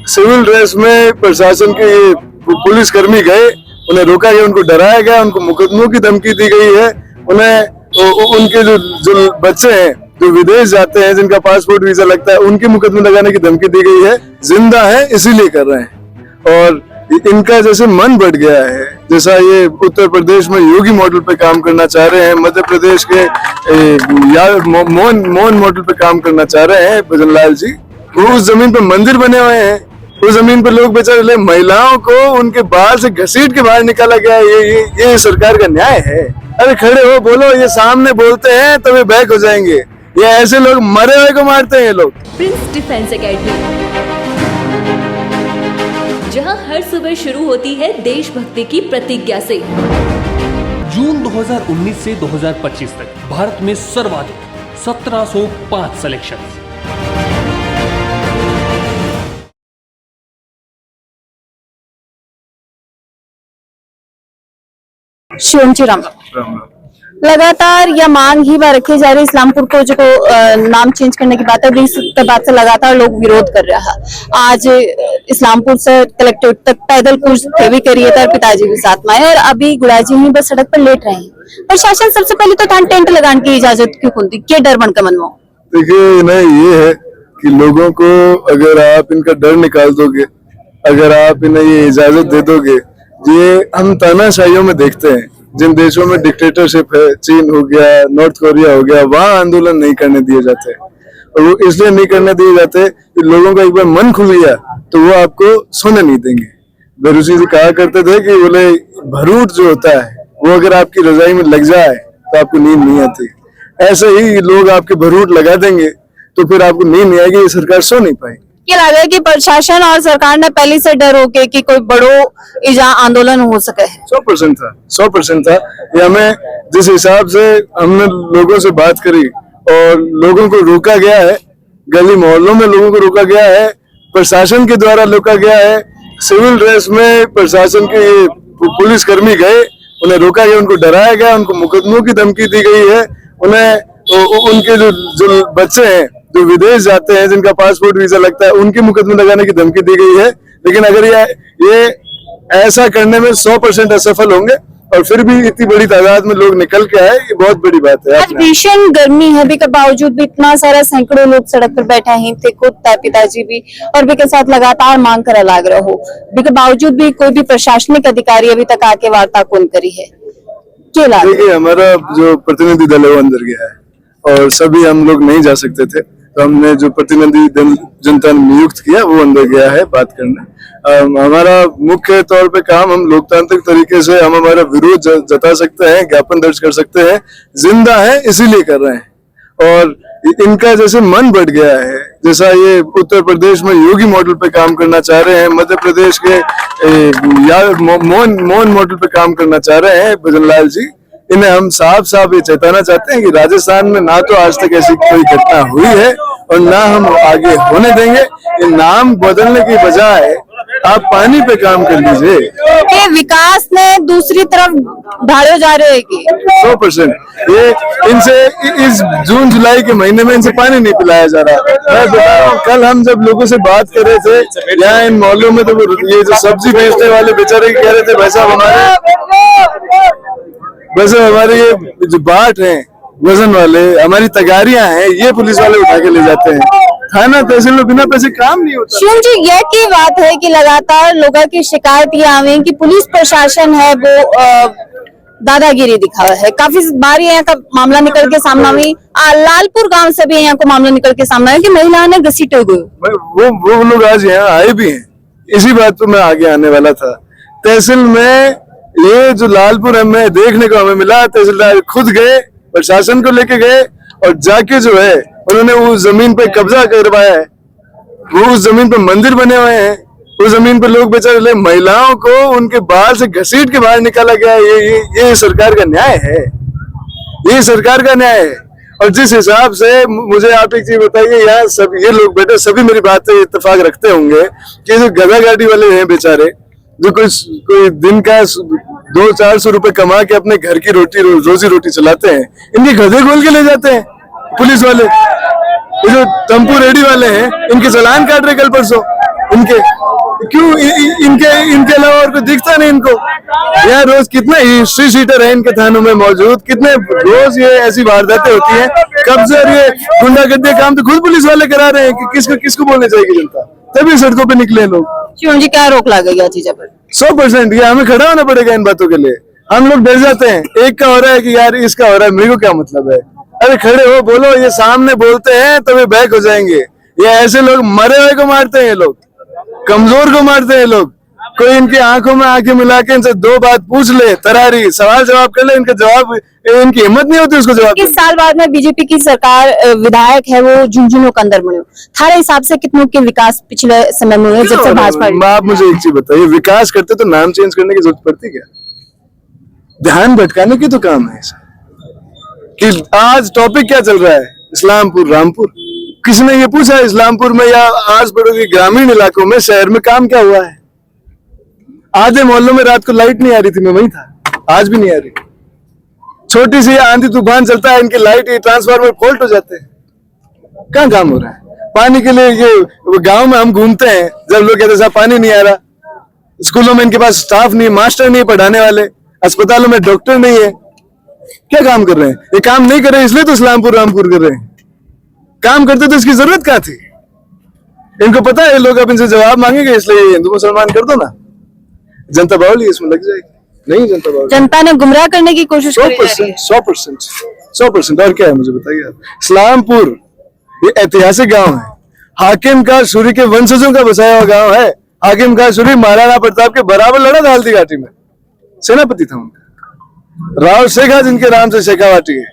Civil dress में प्रशासन के ये पुलिस कर्मी गए, उन्हें रोका गया, उनको डराया गया, उनको मुकदमों की धमकी दी गई है। उन्हें उनके जो बच्चे हैं जो विदेश जाते हैं, जिनका पासपोर्ट वीजा लगता है, उनके मुकदमे लगाने की धमकी दी गई है। जिंदा है इसीलिए कर रहे हैं। और इनका जैसे मन बढ़ गया है, जैसा ये उत्तर प्रदेश में योगी मॉडल पे काम करना चाह रहे हैं, मध्य प्रदेश के मोहन मॉडल पे काम करना चाह रहे हैं भजनलाल जी। वो उस जमीन पे मंदिर बने हुए हैं, उस जमीन पे लोग बेचारे महिलाओं को उनके बाहर से घसीट के बाहर निकाला गया। ये सरकार का न्याय है? अरे खड़े हो, बोलो। ये सामने बोलते हैं तो वे बैक हो जाएंगे। ये ऐसे लोग मरे हुए को मारते हैं ये लोग। प्रिंस डिफेंस एकेडमी, जहां हर सुबह शुरू होती है देशभक्ति की प्रतिज्ञा से। जून 2019 से 2025 तक भारत में सर्वाधिक 1705 सिलेक्शन। शिवम जी राम। लगातार यह मांग ही बार रखी जा रही है, इस्लामपुर को जो नाम चेंज करने की बात है, इसके बाद से लगातार लोग विरोध कर रहा है। आज इस्लामपुर से कलेक्ट्रेट तक पैदल कूच भी करिए था, पिताजी भी साथ में आए और अभी गुड़ाजी ही बस सड़क पर लेट रहे हैं। प्रशासन सबसे पहले तो टेंट लगाने की इजाजत क्यों खुलती, क्या डर बन का मन में? देखिए ना, ये है कि लोगों को अगर आप इनका डर निकाल दोगे, अगर आप इन्हें ये इजाजत दे दोगे, ये हम तानाशाहियों में देखते हैं, जिन देशों में डिक्टेटरशिप है, चीन हो गया, नॉर्थ कोरिया हो गया, वहां आंदोलन नहीं करने दिए जाते। और वो इसलिए नहीं करने दिए जाते कि लोगों का एक बार मन खुल गया तो वो आपको सोने नहीं देंगे। बेरुसी जी कहा करते थे कि बोले भरूट जो होता है वो अगर आपकी रजाई में लग जाए तो आपको नींद नहीं आती। ऐसे ही लोग आपके भरूट लगा देंगे तो फिर आपको नींद नहीं आएगी, ये सरकार सो नहीं पाएगी। क्या लग रहा है कि प्रशासन और सरकार ने पहले से डर हो के कि कोई बड़ो आंदोलन हो सके? 100% था, 100% था। ये हमें जिस हिसाब से हमने लोगों से बात करी और लोगों को रोका गया है, गली मोहल्लों में लोगों को रोका गया है, प्रशासन के द्वारा रोका गया है। सिविल ड्रेस में प्रशासन के ये पुलिस कर्मी गए, उन्हें रोका गया, उनको डराया गया, उनको मुकदमों की धमकी दी गई है। उन्हें उनके जो बच्चे हैं जो विदेश जाते हैं, जिनका पासपोर्ट वीजा लगता है, उनके मुकदमे लगाने की धमकी दी गई है। लेकिन अगर ये ऐसा करने में 100% असफल होंगे और फिर भी इतनी बड़ी तादाद में लोग निकल के आए, ये बहुत बड़ी बात है। आज भीषण गर्मी है, भी के बावजूद भी इतना सारा सैकड़ों लोग सड़क पर बैठे हैं, थे खुद पिताजी भी और भी के साथ लगातार मांग कर लाग रहा हो, भी के बावजूद भी कोई भी प्रशासनिक अधिकारी अभी तक आके वार्ता कौन करी है? देखिए, हमारा जो प्रतिनिधि दल है वो अंदर गया है और सभी हम लोग नहीं जा सकते थे, तो हमने जो प्रतिनिधि जनता ने नियुक्त किया वो अंदर गया है बात करने। हमारा मुख्य तौर पे काम, हम लोकतांत्रिक तरीके से हम हमारा विरोध जता सकते हैं, ज्ञापन दर्ज कर सकते हैं। जिंदा है इसीलिए कर रहे हैं। और इनका जैसे मन बढ़ गया है, जैसा ये उत्तर प्रदेश में योगी मॉडल पे काम करना चाह रहे हैं, मध्य प्रदेश के मोहन मॉडल पे काम करना चाह रहे हैं भजनलाल जी। इन्हें हम साफ ये चेताना चाहते हैं कि राजस्थान में ना तो आज तक ऐसी कोई घटना हुई है और ना हम आगे होने देंगे। ये नाम बदलने की बजाय आप पानी पे काम कर लीजिए। ये विकास ने दूसरी तरफ ढाले जा रहे हैं कि 100% ये इनसे इस जून जुलाई के महीने में इनसे पानी नहीं पिलाया जा रहा। मैं बता रहा हूँ, कल हम जब लोगों से बात कर रहे थे यहाँ इन मोहल्लों में, तो ये जो सब्जी बेचने वाले बेचारे कह रहे थे, भाई साहब हमारे ये जो बाट हैं वजन वाले, हमारी तगारियां हैं, ये पुलिस वाले उठा के ले जाते हैं। थाना तहसील में बिना पैसे काम नहीं होता। शिवम जी, यह की बात है कि लगातार लोगों की शिकायत ये आ रही कि पुलिस प्रशासन है वो दादागिरी दिखावा है। काफी बार यहाँ का मामला निकल के सामने हुई, लालपुर गांव से भी यहाँ को मामला निकल के सामने आया कि महिला ने घसीटे हुए। वो लोग आज यहाँ आए भी हैं, इसी बात पर मैं आगे आने वाला था। तहसील में ये जो लालपुर हमें देखने को हमें मिला, तहसीलदार खुद गए, प्रशासन को लेके गए और जाके जो है उन्होंने उस जमीन पे कब्जा करवाया है। वो उस जमीन पे मंदिर बने हुए हैं, उस जमीन पे लोग बेचारे महिलाओं को उनके बाहर से घसीट के बाहर निकाला गया। ये सरकार का न्याय है? ये सरकार का न्याय है। और जिस हिसाब से, मुझे आप एक चीज बताइए, यहाँ सब ये लोग बैठे सभी मेरी बात से इत्तेफाक रखते होंगे कि जो गधा गाड़ी वाले हैं बेचारे, जो कोई दिन का 200-400 रुपए कमा के अपने घर की रोजी रोटी चलाते हैं, इनके गधे खोल के ले जाते हैं पुलिस वाले। ये जो टेम्पो रेडी वाले हैं, इनके चालान काट रहे कल परसों इनके। क्यों इनके इनके अलावा और कोई दिखता नहीं इनको? यार रोज कितने हिस्ट्री शीटर है इनके थानों में मौजूद, कितने रोज ये ऐसी वारदातें होती हैं, कब्जे और ये गुंडागर्दी काम तो खुद पुलिस वाले करा रहे हैं कि किसको किसको बोलने चाहिए जनता, तभी सड़कों पे निकले लोग। शिवम जी क्या रोक लगेगा चीजों पर? 100% ये हमें खड़ा होना पड़ेगा इन बातों के लिए। हम लोग डर जाते हैं, एक का हो रहा है कि यार इसका हो रहा है, मेरे को क्या मतलब है? अरे खड़े हो, बोलो, ये सामने बोलते हैं तो वे बैक हो जाएंगे। ये ऐसे लोग मरे हुए को मारते हैं, ये लोग कमजोर को मारते हैं लोग। कोई इनकी आंखों में आंखें मिला के इनसे दो बात पूछ ले, तरारी सवाल जवाब कर ले, इनका जवाब, इनकी हिम्मत नहीं होती उसको जवाब। 21 साल बाद में बीजेपी की सरकार विधायक है वो झुंझुनू के अंदर बने, थारे हिसाब से कितनों के विकास पिछले समय में हुए जब से भाजपा? आप मुझे एक चीज बताइए, विकास करते तो नाम चेंज करने की जरूरत पड़ती क्या? ध्यान भटकाने की तो काम है ऐसा कि आज टॉपिक क्या चल रहा है, इस्लामपुर रामपुर। किसी ने ये पूछा इस्लामपुर में या आस पड़ोस के ग्रामीण इलाकों में, शहर में काम क्या हुआ है? आधे मोहल्लों में रात को लाइट नहीं आ रही थी, मैं वही था, आज भी नहीं आ रही। छोटी सी आंधी तूफान चलता है, इनकी लाइट ट्रांसफार्मर फॉल्ट हो जाते हैं। कहाँ काम हो रहा है? पानी के लिए ये गांव में हम घूमते हैं, जब लोग कहते हैं साहब पानी नहीं आ रहा, स्कूलों में इनके पास स्टाफ नहीं, मास्टर नहीं पढ़ाने वाले, अस्पतालों में डॉक्टर नहीं है, क्या काम कर रहे हैं? ये काम नहीं कर रहे इसलिए तो इस्लामपुर रामपुर कर रहे हैं। काम करते तो इसकी जरूरत क्या थी? इनको पता है लोग अब इनसे जवाब मांगेंगे, इसलिए हिंदू मुसलमान कर दो ना, जनता बावली इसमें लग जाएगी। नहीं जनता बावली, जनता ने गुमराह करने की कोशिश करी। 100%। और क्या है मुझे बताइए आप? इस्लामपुर ये ऐतिहासिक गांव है, हाकिम का सूरी के वंशजों का बसाया हुआ गांव है। हाकिम का सूरी महाराणा प्रताप के बराबर लड़ा था हल्दी घाटी में, सेनापति था उनका। राव शेखा जिनके नाम से शेखावाटी है,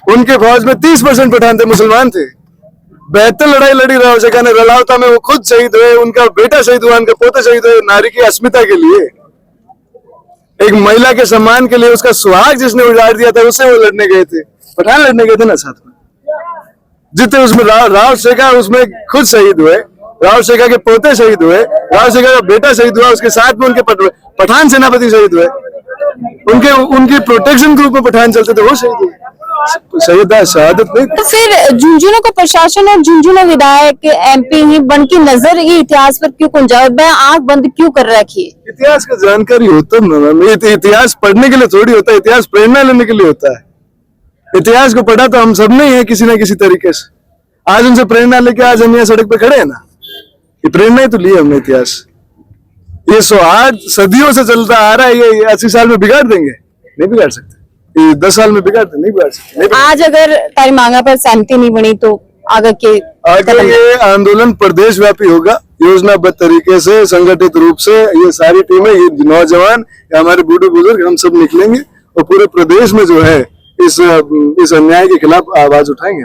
उनके फौज में 30% पठान थे, मुसलमान थे। 72 लड़ाई लड़ी राव शेखा ने, रलावता में वो खुद शहीद हुए, उनका बेटा शहीद हुआ, उनके पोते शहीद हुए, नारी की अस्मिता के लिए, एक महिला के सम्मान के लिए, उसका सुहाग जिसने उजाड़ दिया था उससे वो लड़ने गए थे। पठान लड़ने गए थे ना साथ में, जितने उसमें राव शेखा उसमें खुद शहीद हुए, राव शेखा के पोते शहीद हुए, राव शेखा का बेटा शहीद हुआ, उसके साथ में उनके पठान सेनापति शहीद हुए, उनके प्रोटेक्शन ग्रुप में पठान चलते थे, वो शहीद हुए। शहादत नहीं। तो फिर झुंझुनू को प्रशासन और झुंझुनू विधायक एमपी ही बन की नजर ये इतिहास पर क्यों कुंजावत, आंख बंद क्यों कर रखी है? इतिहास का जानकारी होता है, इतिहास पढ़ने के लिए थोड़ी होता है, इतिहास प्रेरणा लेने के लिए होता है। इतिहास को पढ़ा तो हम सब ने है किसी न किसी तरीके से। आज उनसे प्रेरणा लेके आज हम यहाँ सड़क पे खड़े हैं ना, ये प्रेरणा ही तो ली हमने। इतिहास ये 108 सदियों से चलता आ रहा है, ये 80 साल में बिगाड़ देंगे? नहीं बिगाड़ सकते। 10 साल में बिगाड़ नहीं बिगाड़ सकते। आज अगर तारी मांगा पर सहमति नहीं बनी तो आगे ये आंदोलन प्रदेश व्यापी होगा, योजनाबद्ध तरीके से, संगठित रूप से। ये सारी टीमें, ये नौजवान, हमारे बूढ़े बुजुर्ग, हम सब निकलेंगे और पूरे प्रदेश में जो है इस अन्याय के खिलाफ आवाज उठाएंगे।